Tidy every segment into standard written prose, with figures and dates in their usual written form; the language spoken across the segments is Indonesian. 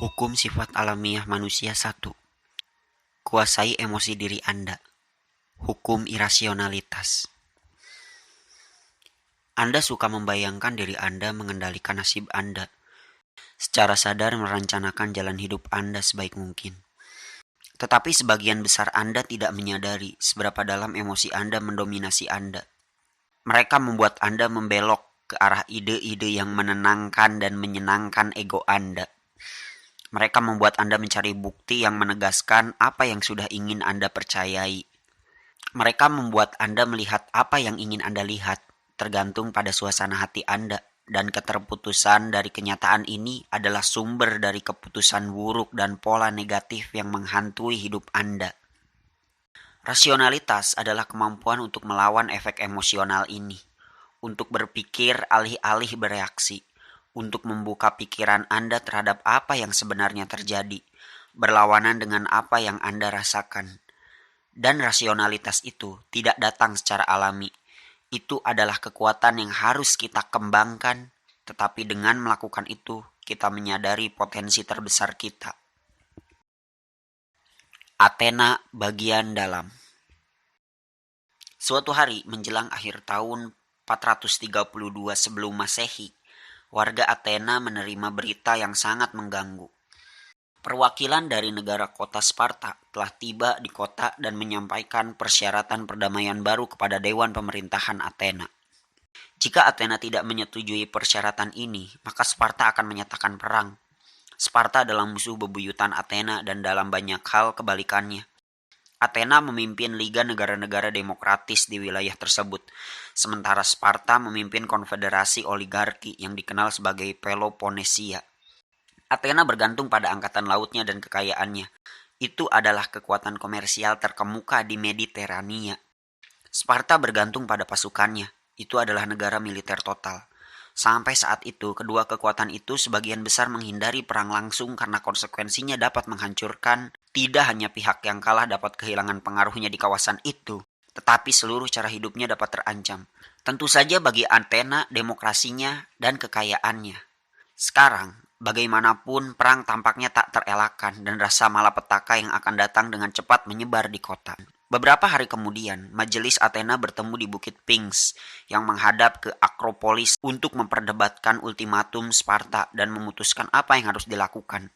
Hukum sifat alamiah manusia 1. Kuasai emosi diri Anda. Hukum irasionalitas. Anda suka membayangkan diri Anda mengendalikan nasib Anda. Secara sadar merencanakan jalan hidup Anda sebaik mungkin. Tetapi sebagian besar Anda tidak menyadari seberapa dalam emosi Anda mendominasi Anda. Mereka membuat Anda membelok ke arah ide-ide yang menenangkan dan menyenangkan ego Anda. Mereka membuat Anda mencari bukti yang menegaskan apa yang sudah ingin Anda percayai. Mereka membuat Anda melihat apa yang ingin Anda lihat, tergantung pada suasana hati Anda. Dan keterputusan dari kenyataan ini adalah sumber dari keputusan buruk dan pola negatif yang menghantui hidup Anda. Rasionalitas adalah kemampuan untuk melawan efek emosional ini, untuk berpikir alih-alih bereaksi, untuk membuka pikiran Anda terhadap apa yang sebenarnya terjadi, berlawanan dengan apa yang Anda rasakan. Dan rasionalitas itu tidak datang secara alami. Itu adalah kekuatan yang harus kita kembangkan, tetapi dengan melakukan itu, kita menyadari potensi terbesar kita. Athena bagian dalam. Suatu hari menjelang akhir tahun 432 sebelum Masehi, warga Athena menerima berita yang sangat mengganggu. Perwakilan dari negara kota Sparta telah tiba di kota dan menyampaikan persyaratan perdamaian baru kepada Dewan Pemerintahan Athena. Jika Athena tidak menyetujui persyaratan ini, maka Sparta akan menyatakan perang. Sparta adalah musuh bebuyutan Athena dan dalam banyak hal kebalikannya. Athena memimpin Liga Negara-Negara Demokratis di wilayah tersebut, sementara Sparta memimpin konfederasi oligarki yang dikenal sebagai Peloponnesia. Athena bergantung pada angkatan lautnya dan kekayaannya. Itu adalah kekuatan komersial terkemuka di Mediterania. Sparta bergantung pada pasukannya. Itu adalah negara militer total. Sampai saat itu, kedua kekuatan itu sebagian besar menghindari perang langsung karena konsekuensinya dapat menghancurkan. Tidak hanya pihak yang kalah dapat kehilangan pengaruhnya di kawasan itu, tetapi seluruh cara hidupnya dapat terancam. Tentu saja bagi Athena, demokrasinya dan kekayaannya. Sekarang, bagaimanapun perang tampaknya tak terelakkan dan rasa malapetaka yang akan datang dengan cepat menyebar di kota. Beberapa hari kemudian, majelis Athena bertemu di Bukit Sphinx yang menghadap ke Akropolis untuk memperdebatkan ultimatum Sparta dan memutuskan apa yang harus dilakukan.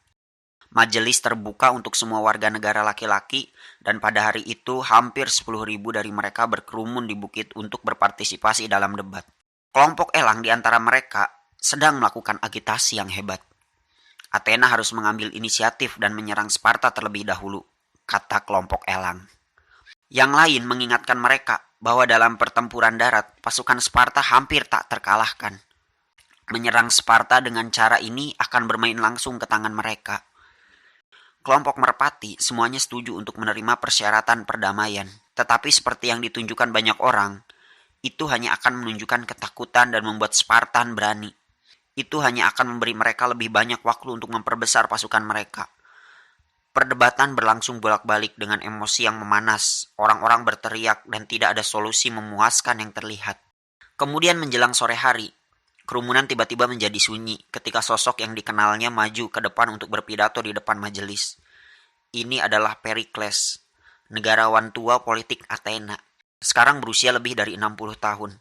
Majelis terbuka untuk semua warga negara laki-laki dan pada hari itu hampir 10.000 dari mereka berkerumun di bukit untuk berpartisipasi dalam debat. Kelompok elang di antara mereka sedang melakukan agitasi yang hebat. Athena harus mengambil inisiatif dan menyerang Sparta terlebih dahulu, kata kelompok elang. Yang lain mengingatkan mereka bahwa dalam pertempuran darat, pasukan Sparta hampir tak terkalahkan. Menyerang Sparta dengan cara ini akan bermain langsung ke tangan mereka. Kelompok merpati semuanya setuju untuk menerima persyaratan perdamaian, tetapi seperti yang ditunjukkan banyak orang, itu hanya akan menunjukkan ketakutan dan membuat Spartan berani. Itu hanya akan memberi mereka lebih banyak waktu untuk memperbesar pasukan mereka. Perdebatan berlangsung bolak-balik dengan emosi yang memanas. Orang-orang berteriak dan tidak ada solusi memuaskan yang terlihat. Kemudian menjelang sore hari, kerumunan tiba-tiba menjadi sunyi ketika sosok yang dikenalnya maju ke depan untuk berpidato di depan majelis. Ini adalah Perikles, negarawan tua politik Athena. Sekarang berusia lebih dari 60 tahun.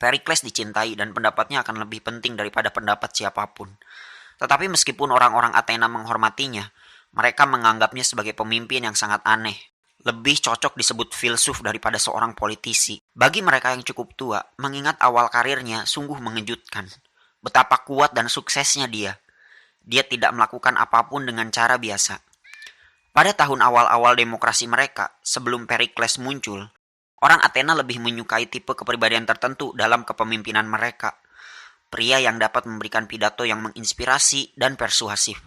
Perikles dicintai dan pendapatnya akan lebih penting daripada pendapat siapapun. Tetapi meskipun orang-orang Athena menghormatinya, mereka menganggapnya sebagai pemimpin yang sangat aneh. Lebih cocok disebut filsuf daripada seorang politisi. Bagi mereka yang cukup tua, mengingat awal karirnya sungguh mengejutkan. Betapa kuat dan suksesnya dia. Dia tidak melakukan apapun dengan cara biasa. Pada tahun awal-awal demokrasi mereka, sebelum Perikles muncul, orang Athena lebih menyukai tipe kepribadian tertentu dalam kepemimpinan mereka. Pria yang dapat memberikan pidato yang menginspirasi dan persuasif,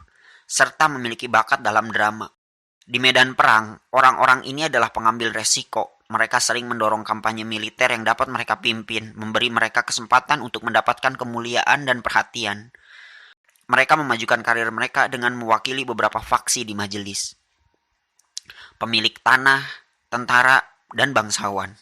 serta memiliki bakat dalam drama. Di medan perang, orang-orang ini adalah pengambil resiko. Mereka sering mendorong kampanye militer yang dapat mereka pimpin, memberi mereka kesempatan untuk mendapatkan kemuliaan dan perhatian. Mereka memajukan karir mereka dengan mewakili beberapa faksi di majelis. Pemilik tanah, tentara, dan bangsawan.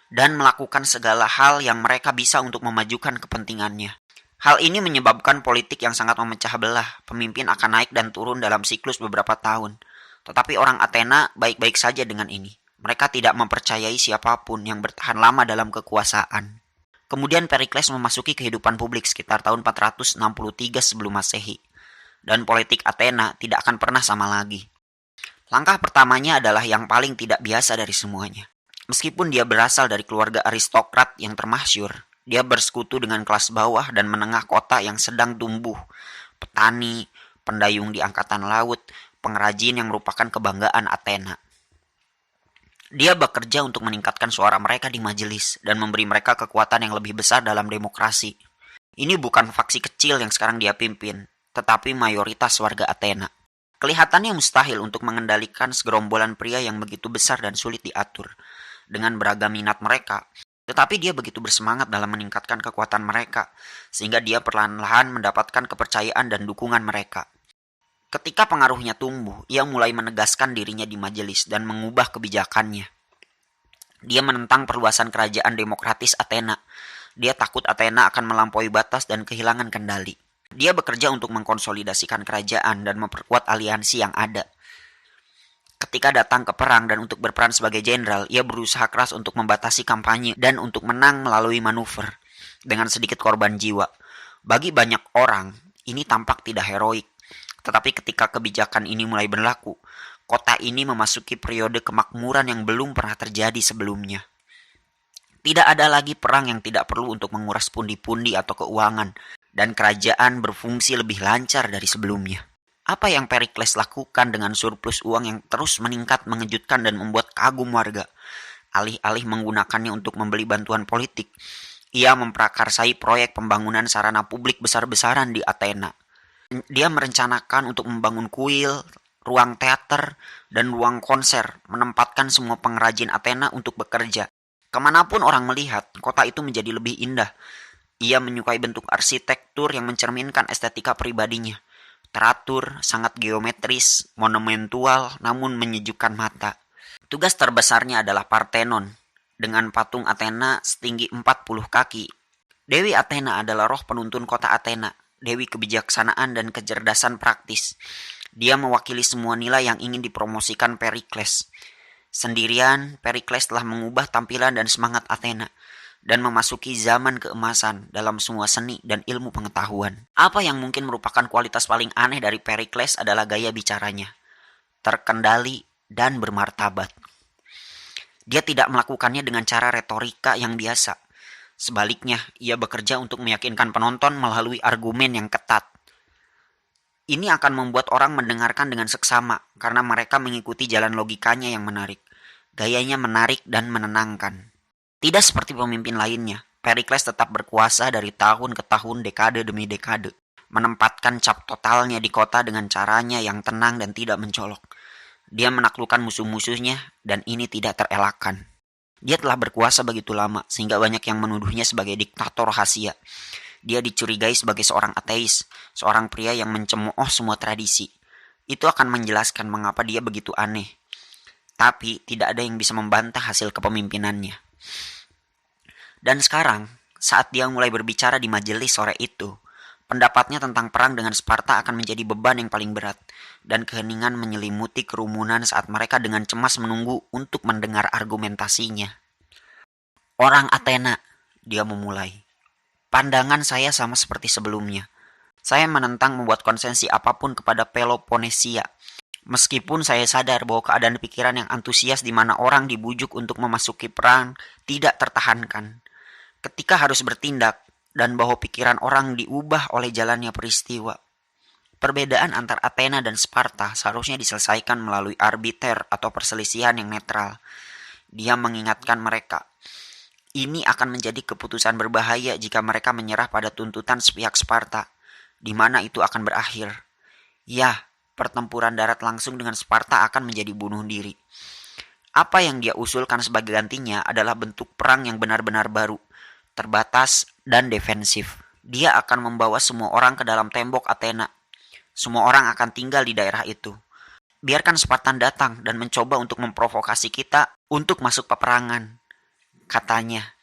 Dan melakukan segala hal yang mereka bisa untuk memajukan kepentingannya. Hal ini menyebabkan politik yang sangat memecah belah. Pemimpin akan naik dan turun dalam siklus beberapa tahun. Tetapi orang Athena baik-baik saja dengan ini. Mereka tidak mempercayai siapapun yang bertahan lama dalam kekuasaan. Kemudian Perikles memasuki kehidupan publik sekitar tahun 463 sebelum Masehi. Dan politik Athena tidak akan pernah sama lagi. Langkah pertamanya adalah yang paling tidak biasa dari semuanya. Meskipun dia berasal dari keluarga aristokrat yang termasyur, dia bersekutu dengan kelas bawah dan menengah kota yang sedang tumbuh. Petani, pendayung di angkatan laut, pengrajin yang merupakan kebanggaan Athena. Dia bekerja untuk meningkatkan suara mereka di majelis dan memberi mereka kekuatan yang lebih besar dalam demokrasi. Ini bukan faksi kecil yang sekarang dia pimpin, tetapi mayoritas warga Athena. Kelihatannya mustahil untuk mengendalikan segerombolan pria yang begitu besar dan sulit diatur. Dengan beragam minat mereka, tetapi dia begitu bersemangat dalam meningkatkan kekuatan mereka, sehingga dia perlahan-lahan mendapatkan kepercayaan dan dukungan mereka. Ketika pengaruhnya tumbuh, ia mulai menegaskan dirinya di majelis dan mengubah kebijakannya. Dia menentang perluasan kerajaan demokratis Athena. Dia takut Athena akan melampaui batas dan kehilangan kendali. Dia bekerja untuk mengkonsolidasikan kerajaan dan memperkuat aliansi yang ada. Ketika datang ke perang dan untuk berperan sebagai jenderal, ia berusaha keras untuk membatasi kampanye dan untuk menang melalui manuver dengan sedikit korban jiwa. Bagi banyak orang, ini tampak tidak heroik. Tetapi ketika kebijakan ini mulai berlaku, kota ini memasuki periode kemakmuran yang belum pernah terjadi sebelumnya. Tidak ada lagi perang yang tidak perlu untuk menguras pundi-pundi atau keuangan, dan kerajaan berfungsi lebih lancar dari sebelumnya. Apa yang Perikles lakukan dengan surplus uang yang terus meningkat mengejutkan dan membuat kagum warga. Alih-alih menggunakannya untuk membeli bantuan politik, ia memprakarsai proyek pembangunan sarana publik besar-besaran di Athena. Dia merencanakan untuk membangun kuil, ruang teater, dan ruang konser, menempatkan semua pengrajin Athena untuk bekerja. Kemanapun orang melihat, kota itu menjadi lebih indah. Ia menyukai bentuk arsitektur yang mencerminkan estetika pribadinya. Teratur, sangat geometris, monumental, namun menyejukkan mata. Tugas terbesarnya adalah Parthenon, dengan patung Athena setinggi 40 kaki. Dewi Athena adalah roh penuntun kota Athena, dewi kebijaksanaan dan kecerdasan praktis. Dia mewakili semua nilai yang ingin dipromosikan Perikles. Sendirian, Perikles telah mengubah tampilan dan semangat Athena dan memasuki zaman keemasan dalam semua seni dan ilmu pengetahuan. Apa yang mungkin merupakan kualitas paling aneh dari Perikles adalah gaya bicaranya. Terkendali dan bermartabat. Dia tidak melakukannya dengan cara retorika yang biasa. Sebaliknya, ia bekerja untuk meyakinkan penonton melalui argumen yang ketat. Ini akan membuat orang mendengarkan dengan seksama karena mereka mengikuti jalan logikanya yang menarik. Gayanya menarik dan menenangkan. Tidak seperti pemimpin lainnya, Perikles tetap berkuasa dari tahun ke tahun, dekade demi dekade. Menempatkan cap totalnya di kota dengan caranya yang tenang dan tidak mencolok. Dia menaklukkan musuh-musuhnya dan ini tidak terelakkan. Dia telah berkuasa begitu lama sehingga banyak yang menuduhnya sebagai diktator rahasia. Dia dicurigai sebagai seorang ateis, seorang pria yang mencemooh semua tradisi. Itu akan menjelaskan mengapa dia begitu aneh. Tapi tidak ada yang bisa membantah hasil kepemimpinannya. Dan sekarang, saat dia mulai berbicara di majelis sore itu, pendapatnya tentang perang dengan Sparta akan menjadi beban yang paling berat, dan keheningan menyelimuti kerumunan saat mereka dengan cemas menunggu untuk mendengar argumentasinya. Orang Athena, dia memulai. Pandangan saya sama seperti sebelumnya. Saya menentang membuat konsesi apapun kepada Peloponnesia. Meskipun saya sadar bahwa keadaan pikiran yang antusias di mana orang dibujuk untuk memasuki perang tidak tertahankan. Ketika harus bertindak dan bahwa pikiran orang diubah oleh jalannya peristiwa. Perbedaan antar Athena dan Sparta seharusnya diselesaikan melalui arbiter atau perselisihan yang netral. Dia mengingatkan mereka, ini akan menjadi keputusan berbahaya jika mereka menyerah pada tuntutan sepihak Sparta, di mana itu akan berakhir. Ya, pertempuran darat langsung dengan Sparta akan menjadi bunuh diri. Apa yang dia usulkan sebagai gantinya adalah bentuk perang yang benar-benar baru, terbatas dan defensif. Dia akan membawa semua orang ke dalam tembok Athena. Semua orang akan tinggal di daerah itu. Biarkan Spartan datang dan mencoba untuk memprovokasi kita untuk masuk peperangan. Katanya,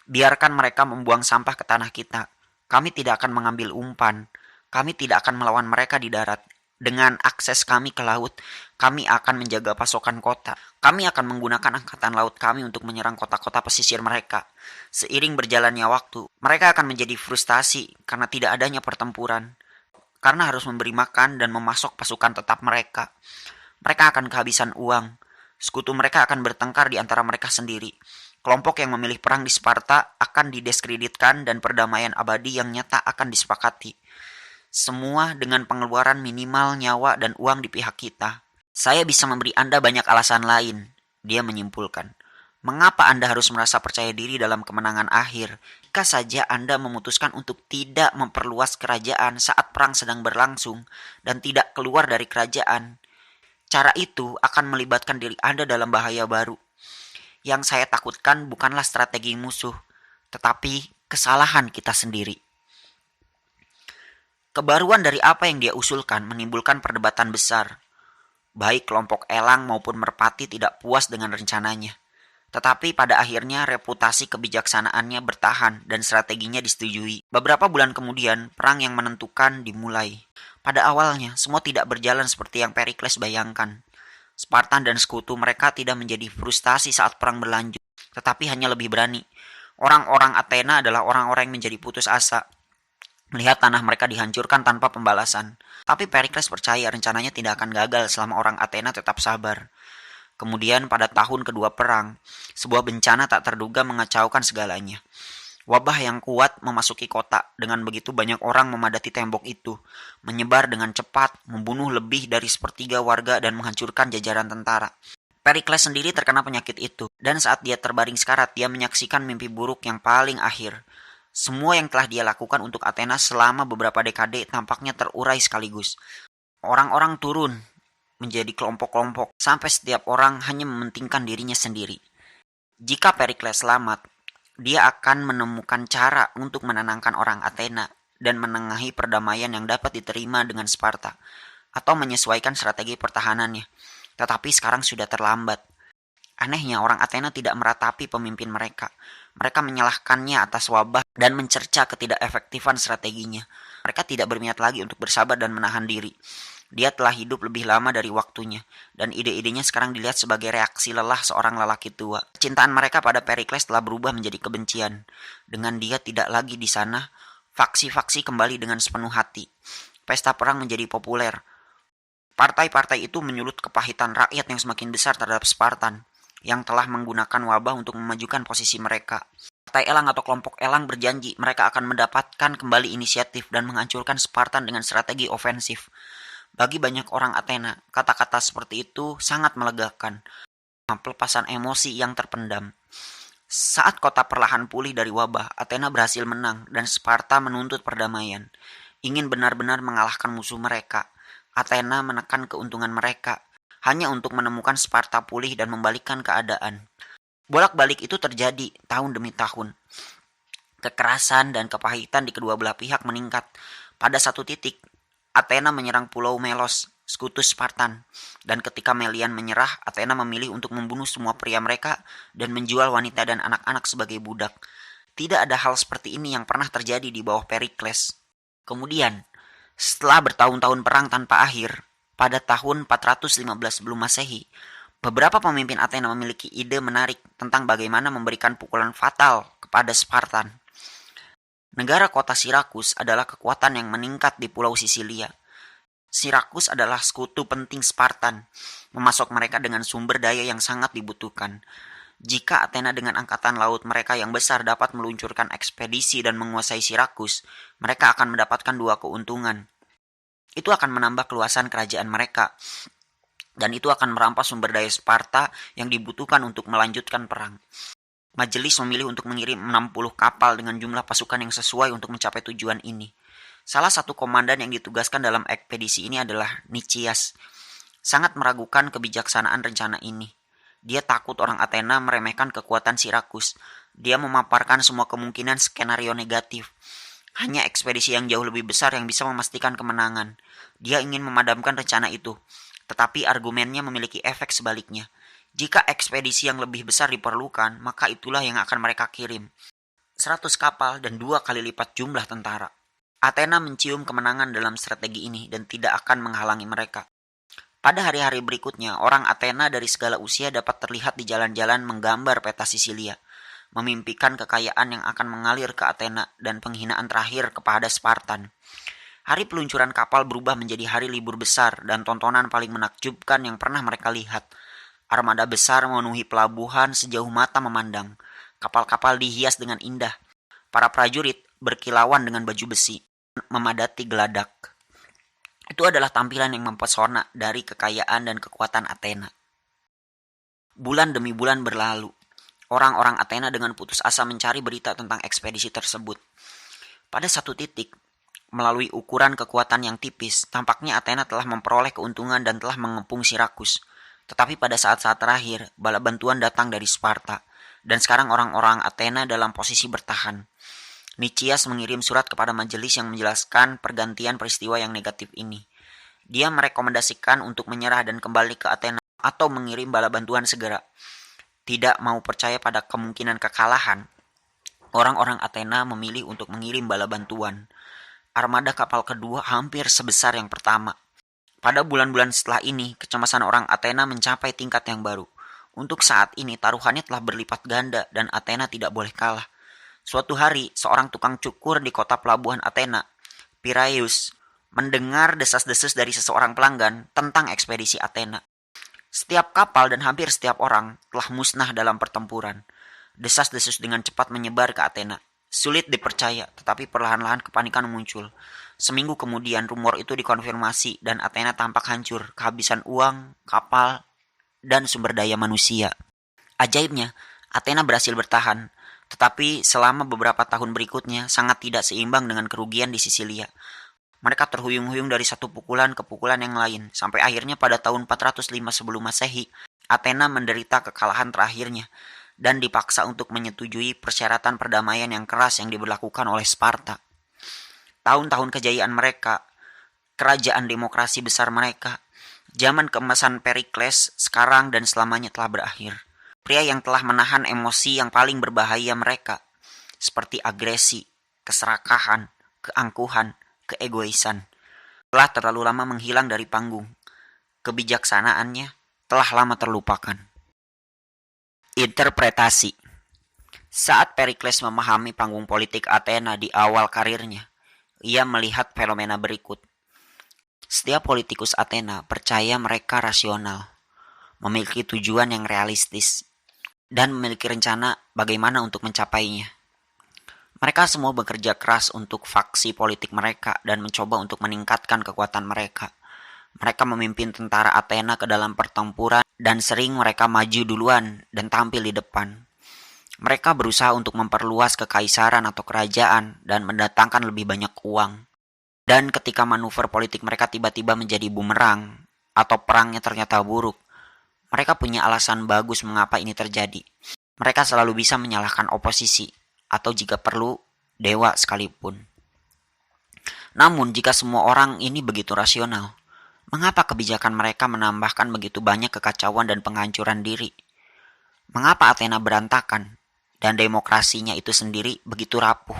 biarkan mereka membuang sampah ke tanah kita. Kami tidak akan mengambil umpan. Kami tidak akan melawan mereka di darat. Dengan akses kami ke laut, kami akan menjaga pasokan kota. Kami akan menggunakan angkatan laut kami untuk menyerang kota-kota pesisir mereka. Seiring berjalannya waktu, mereka akan menjadi frustasi karena tidak adanya pertempuran. Karena harus memberi makan dan memasok pasukan tetap mereka. Mereka akan kehabisan uang. Sekutu mereka akan bertengkar di antara mereka sendiri. Kelompok yang memilih perang di Sparta akan didiskreditkan dan perdamaian abadi yang nyata akan disepakati. Semua dengan pengeluaran minimal nyawa dan uang di pihak kita. Saya bisa memberi Anda banyak alasan lain, dia menyimpulkan. Mengapa Anda harus merasa percaya diri dalam kemenangan akhir? Jika saja Anda memutuskan untuk tidak memperluas kerajaan saat perang sedang berlangsung dan tidak keluar dari kerajaan, cara itu akan melibatkan diri Anda dalam bahaya baru. Yang saya takutkan bukanlah strategi musuh, tetapi kesalahan kita sendiri. Kebaruan dari apa yang dia usulkan menimbulkan perdebatan besar. Baik kelompok Elang maupun Merpati tidak puas dengan rencananya. Tetapi pada akhirnya reputasi kebijaksanaannya bertahan dan strateginya disetujui. Beberapa bulan kemudian, perang yang menentukan dimulai. Pada awalnya, semua tidak berjalan seperti yang Perikles bayangkan. Spartan dan sekutu mereka tidak menjadi frustasi saat perang berlanjut, tetapi hanya lebih berani. Orang-orang Athena adalah orang-orang yang menjadi putus asa melihat tanah mereka dihancurkan tanpa pembalasan. Tapi Perikles percaya rencananya tidak akan gagal selama orang Athena tetap sabar. Kemudian pada tahun kedua perang, sebuah bencana tak terduga mengacaukan segalanya. Wabah yang kuat memasuki kota, dengan begitu banyak orang memadati tembok itu, menyebar dengan cepat, membunuh lebih dari sepertiga warga dan menghancurkan jajaran tentara. Perikles sendiri terkena penyakit itu, dan saat dia terbaring sekarat, dia menyaksikan mimpi buruk yang paling akhir. Semua yang telah dia lakukan untuk Athena selama beberapa dekade tampaknya terurai sekaligus. Orang-orang turun menjadi kelompok-kelompok sampai setiap orang hanya mementingkan dirinya sendiri. Jika Perikles selamat, dia akan menemukan cara untuk menenangkan orang Athena dan menengahi perdamaian yang dapat diterima dengan Sparta, atau menyesuaikan strategi pertahanannya. Tetapi sekarang sudah terlambat. Anehnya orang Athena tidak meratapi pemimpin mereka. Mereka menyalahkannya atas wabah dan mencerca ketidakefektifan strateginya. Mereka tidak berniat lagi untuk bersabar dan menahan diri. Dia telah hidup lebih lama dari waktunya, dan ide-idenya sekarang dilihat sebagai reaksi lelah seorang lelaki tua. Kecintaan mereka pada Perikles telah berubah menjadi kebencian. Dengan dia tidak lagi di sana, faksi-faksi kembali dengan sepenuh hati. Pesta perang menjadi populer. Partai-partai itu menyulut kepahitan rakyat yang semakin besar terhadap Spartan, yang telah menggunakan wabah untuk memajukan posisi mereka. Partai Elang atau kelompok Elang berjanji mereka akan mendapatkan kembali inisiatif dan menghancurkan Spartan dengan strategi ofensif. Bagi banyak orang Athena, kata-kata seperti itu sangat melegakan. Pelepasan emosi yang terpendam. Saat kota perlahan pulih dari wabah, Athena berhasil menang dan Sparta menuntut perdamaian. Ingin benar-benar mengalahkan musuh mereka. Athena menekan keuntungan mereka hanya untuk menemukan Sparta pulih dan membalikkan keadaan. Bolak-balik itu terjadi tahun demi tahun. Kekerasan dan kepahitan di kedua belah pihak meningkat. Pada satu titik, Athena menyerang Pulau Melos, sekutu Spartan. Dan ketika Melian menyerah, Athena memilih untuk membunuh semua pria mereka dan menjual wanita dan anak-anak sebagai budak. Tidak ada hal seperti ini yang pernah terjadi di bawah Perikles. Kemudian, setelah bertahun-tahun perang tanpa akhir, pada tahun 415 sebelum Masehi, beberapa pemimpin Athena memiliki ide menarik tentang bagaimana memberikan pukulan fatal kepada Spartan. Negara kota Sirakus adalah kekuatan yang meningkat di Pulau Sisilia. Sirakus adalah sekutu penting Spartan, memasok mereka dengan sumber daya yang sangat dibutuhkan. Jika Athena dengan angkatan laut mereka yang besar dapat meluncurkan ekspedisi dan menguasai Sirakus, mereka akan mendapatkan dua keuntungan. Itu akan menambah keluasan kerajaan mereka, dan itu akan merampas sumber daya Sparta yang dibutuhkan untuk melanjutkan perang. Majelis memilih untuk mengirim 60 kapal dengan jumlah pasukan yang sesuai untuk mencapai tujuan ini. Salah satu komandan yang ditugaskan dalam ekspedisi ini adalah Nicias. Sangat meragukan kebijaksanaan rencana ini. Dia takut orang Athena meremehkan kekuatan Sirakus. Dia memaparkan semua kemungkinan skenario negatif. Hanya ekspedisi yang jauh lebih besar yang bisa memastikan kemenangan. Dia ingin memadamkan rencana itu, tetapi argumennya memiliki efek sebaliknya. Jika ekspedisi yang lebih besar diperlukan, maka itulah yang akan mereka kirim. 100 kapal, dan 2 kali lipat jumlah tentara. Athena mencium kemenangan dalam strategi ini dan tidak akan menghalangi mereka. Pada hari-hari berikutnya, orang Athena dari segala usia dapat terlihat di jalan-jalan menggambar peta Sisilia, memimpikan kekayaan yang akan mengalir ke Athena dan penghinaan terakhir kepada Spartan. Hari peluncuran kapal berubah menjadi hari libur besar dan tontonan paling menakjubkan yang pernah mereka lihat. Armada besar memenuhi pelabuhan sejauh mata memandang. Kapal-kapal dihias dengan indah. Para prajurit berkilauan dengan baju besi, memadati geladak. Itu adalah tampilan yang mempesona dari kekayaan dan kekuatan Athena. Bulan demi bulan berlalu. Orang-orang Athena dengan putus asa mencari berita tentang ekspedisi tersebut. Pada satu titik, melalui ukuran kekuatan yang tipis, tampaknya Athena telah memperoleh keuntungan dan telah mengepung Sirakus. Tetapi pada saat-saat terakhir, bala bantuan datang dari Sparta, dan sekarang orang-orang Athena dalam posisi bertahan. Nicias mengirim surat kepada majelis yang menjelaskan pergantian peristiwa yang negatif ini. Dia merekomendasikan untuk menyerah dan kembali ke Athena atau mengirim bala bantuan segera. Tidak mau percaya pada kemungkinan kekalahan, orang-orang Athena memilih untuk mengirim bala bantuan. Armada kapal kedua hampir sebesar yang pertama. Pada bulan-bulan setelah ini, kecemasan orang Athena mencapai tingkat yang baru. Untuk saat ini, taruhannya telah berlipat ganda dan Athena tidak boleh kalah. Suatu hari, seorang tukang cukur di kota pelabuhan Athena, Piraeus, mendengar desas-desus dari seseorang pelanggan tentang ekspedisi Athena. Setiap kapal dan hampir setiap orang telah musnah dalam pertempuran. Desas-desus dengan cepat menyebar ke Athena. Sulit dipercaya, tetapi perlahan-lahan kepanikan muncul. Seminggu kemudian rumor itu dikonfirmasi dan Athena tampak hancur, kehabisan uang, kapal, dan sumber daya manusia. Ajaibnya, Athena berhasil bertahan, tetapi selama beberapa tahun berikutnya sangat tidak seimbang dengan kerugian di Sisilia. Mereka terhuyung-huyung dari satu pukulan ke pukulan yang lain, sampai akhirnya pada tahun 405 sebelum Masehi, Athena menderita kekalahan terakhirnya dan dipaksa untuk menyetujui persyaratan perdamaian yang keras yang diberlakukan oleh Sparta. Tahun-tahun kejayaan mereka, kerajaan demokrasi besar mereka, zaman keemasan Perikles sekarang dan selamanya telah berakhir. Pria yang telah menahan emosi yang paling berbahaya mereka, seperti agresi, keserakahan, keangkuhan, keegoisan, telah terlalu lama menghilang dari panggung. Kebijaksanaannya telah lama terlupakan. Interpretasi. Saat Perikles memahami panggung politik Athena di awal karirnya, ia melihat fenomena berikut. Setiap politikus Athena percaya mereka rasional, memiliki tujuan yang realistis, dan memiliki rencana bagaimana untuk mencapainya. Mereka semua bekerja keras untuk faksi politik mereka dan mencoba untuk meningkatkan kekuatan mereka. Mereka memimpin tentara Athena ke dalam pertempuran dan sering mereka maju duluan dan tampil di depan. Mereka berusaha untuk memperluas kekaisaran atau kerajaan dan mendatangkan lebih banyak uang. Dan ketika manuver politik mereka tiba-tiba menjadi bumerang atau perangnya ternyata buruk, mereka punya alasan bagus mengapa ini terjadi. Mereka selalu bisa menyalahkan oposisi atau jika perlu dewa sekalipun. Namun jika semua orang ini begitu rasional, mengapa kebijakan mereka menambahkan begitu banyak kekacauan dan penghancuran diri? Mengapa Athena berantakan dan demokrasinya itu sendiri begitu rapuh?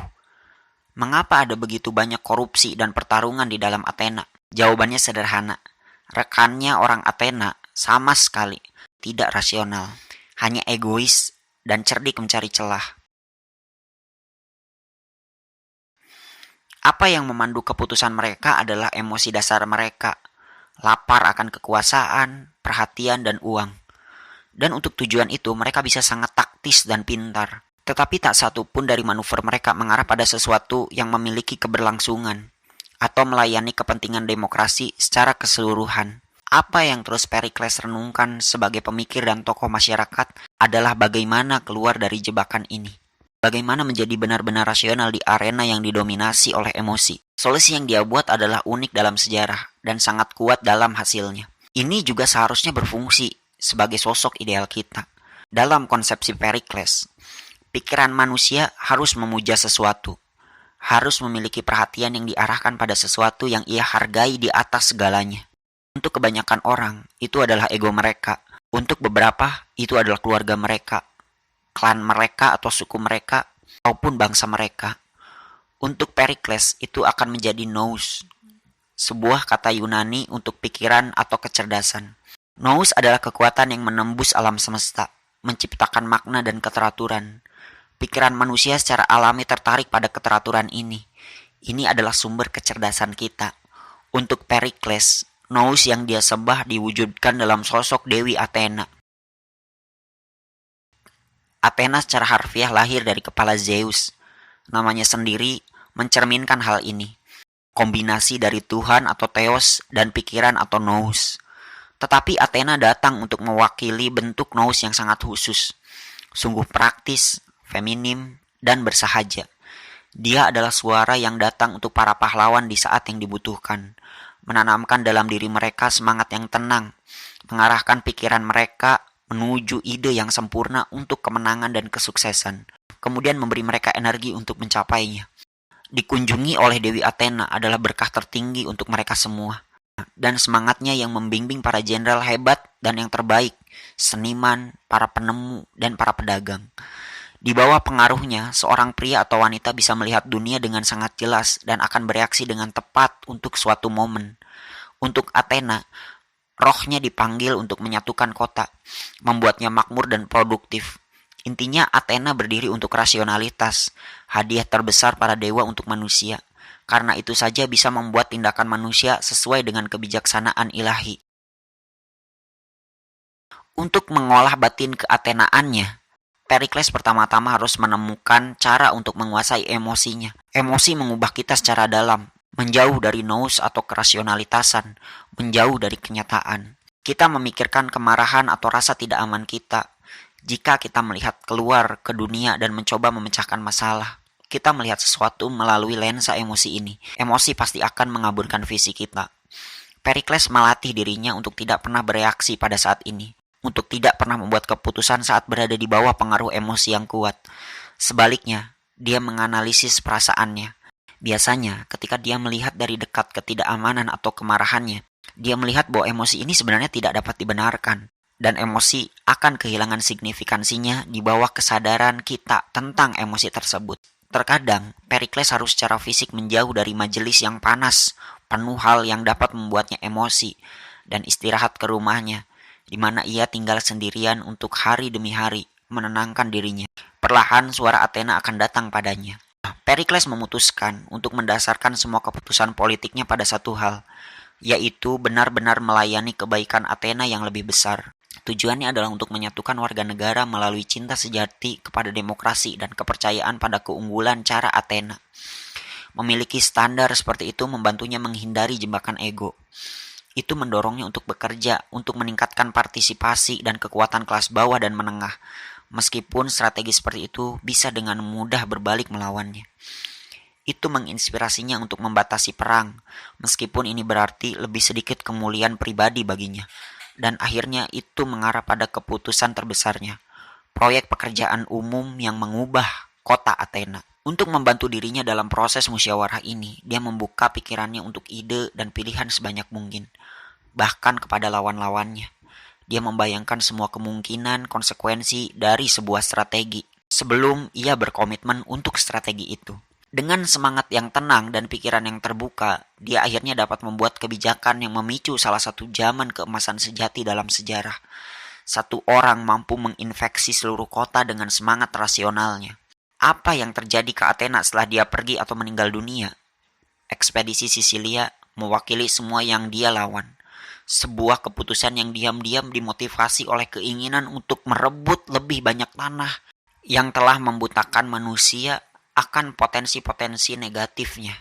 Mengapa ada begitu banyak korupsi dan pertarungan di dalam Athena? Jawabannya sederhana. Rekannya orang Athena sama sekali tidak rasional, hanya egois dan cerdik mencari celah. Apa yang memandu keputusan mereka adalah emosi dasar mereka, lapar akan kekuasaan, perhatian, dan uang. Dan untuk tujuan itu mereka bisa sangat taktis dan pintar. Tetapi tak satu pun dari manuver mereka mengarah pada sesuatu yang memiliki keberlangsungan atau melayani kepentingan demokrasi secara keseluruhan. Apa yang terus Perikles renungkan sebagai pemikir dan tokoh masyarakat adalah bagaimana keluar dari jebakan ini. Bagaimana menjadi benar-benar rasional di arena yang didominasi oleh emosi. Solusi yang dia buat adalah unik dalam sejarah dan sangat kuat dalam hasilnya. Ini juga seharusnya berfungsi sebagai sosok ideal kita. Dalam konsepsi Perikles, pikiran manusia harus memuja sesuatu, harus memiliki perhatian yang diarahkan pada sesuatu yang ia hargai di atas segalanya. Untuk kebanyakan orang, itu adalah ego mereka. Untuk beberapa, itu adalah keluarga mereka, klan mereka atau suku mereka, maupun bangsa mereka. Untuk Perikles itu akan menjadi nous, sebuah kata Yunani untuk pikiran atau kecerdasan. Nous adalah kekuatan yang menembus alam semesta, menciptakan makna dan keteraturan. Pikiran manusia secara alami tertarik pada keteraturan ini. Ini adalah sumber kecerdasan kita. Untuk Perikles, nous yang dia sembah diwujudkan dalam sosok Dewi Athena. Athena secara harfiah lahir dari kepala Zeus. Namanya sendiri mencerminkan hal ini. Kombinasi dari Tuhan atau Theos dan pikiran atau nous. Tetapi Athena datang untuk mewakili bentuk nous yang sangat khusus. Sungguh praktis, feminim, dan bersahaja. Dia adalah suara yang datang untuk para pahlawan di saat yang dibutuhkan. Menanamkan dalam diri mereka semangat yang tenang. Mengarahkan pikiran mereka menuju ide yang sempurna untuk kemenangan dan kesuksesan. Kemudian memberi mereka energi untuk mencapainya. Dikunjungi oleh Dewi Athena adalah berkah tertinggi untuk mereka semua. Dan semangatnya yang membimbing para jenderal hebat dan yang terbaik, seniman, para penemu, dan para pedagang. Di bawah pengaruhnya, seorang pria atau wanita bisa melihat dunia dengan sangat jelas dan akan bereaksi dengan tepat untuk suatu momen. Untuk Athena, rohnya dipanggil untuk menyatukan kota, membuatnya makmur dan produktif. Intinya Athena berdiri untuk rasionalitas, hadiah terbesar para dewa untuk manusia. Karena itu saja bisa membuat tindakan manusia sesuai dengan kebijaksanaan ilahi. Untuk mengolah batin keathenaannya, Perikles pertama-tama harus menemukan cara untuk menguasai emosinya. Emosi mengubah kita secara dalam, menjauh dari nous atau kerasionalitasan, menjauh dari kenyataan. Kita memikirkan kemarahan atau rasa tidak aman kita. Jika kita melihat keluar ke dunia dan mencoba memecahkan masalah, kita melihat sesuatu melalui lensa emosi ini. Emosi pasti akan mengaburkan visi kita. Perikles melatih dirinya untuk tidak pernah bereaksi pada saat ini, untuk tidak pernah membuat keputusan saat berada di bawah pengaruh emosi yang kuat. Sebaliknya, dia menganalisis perasaannya. Biasanya, ketika dia melihat dari dekat ketidakamanan atau kemarahannya, dia melihat bahwa emosi ini sebenarnya tidak dapat dibenarkan. Dan emosi akan kehilangan signifikansinya di bawah kesadaran kita tentang emosi tersebut. Terkadang, Perikles harus secara fisik menjauh dari majelis yang panas, penuh hal yang dapat membuatnya emosi, dan istirahat ke rumahnya, di mana ia tinggal sendirian untuk hari demi hari, menenangkan dirinya. Perlahan suara Athena akan datang padanya. Perikles memutuskan untuk mendasarkan semua keputusan politiknya pada satu hal, yaitu benar-benar melayani kebaikan Athena yang lebih besar. Tujuannya adalah untuk menyatukan warga negara melalui cinta sejati kepada demokrasi dan kepercayaan pada keunggulan cara Athena. Memiliki standar seperti itu membantunya menghindari jebakan ego. Itu mendorongnya untuk bekerja, untuk meningkatkan partisipasi dan kekuatan kelas bawah dan menengah. Meskipun strategi seperti itu bisa dengan mudah berbalik melawannya. Itu menginspirasinya untuk membatasi perang, meskipun ini berarti lebih sedikit kemuliaan pribadi baginya. Dan akhirnya itu mengarah pada keputusan terbesarnya, proyek pekerjaan umum yang mengubah kota Athena. Untuk membantu dirinya dalam proses musyawarah ini, dia membuka pikirannya untuk ide dan pilihan sebanyak mungkin, bahkan kepada lawan-lawannya. Dia membayangkan semua kemungkinan konsekuensi dari sebuah strategi, sebelum ia berkomitmen untuk strategi itu. Dengan semangat yang tenang dan pikiran yang terbuka, dia akhirnya dapat membuat kebijakan yang memicu salah satu zaman keemasan sejati dalam sejarah. Satu orang mampu menginfeksi seluruh kota dengan semangat rasionalnya. Apa yang terjadi ke Athena setelah dia pergi atau meninggal dunia? Ekspedisi Sisilia mewakili semua yang dia lawan. Sebuah keputusan yang diam-diam dimotivasi oleh keinginan untuk merebut lebih banyak tanah yang telah membutakan manusia akan potensi-potensi negatifnya.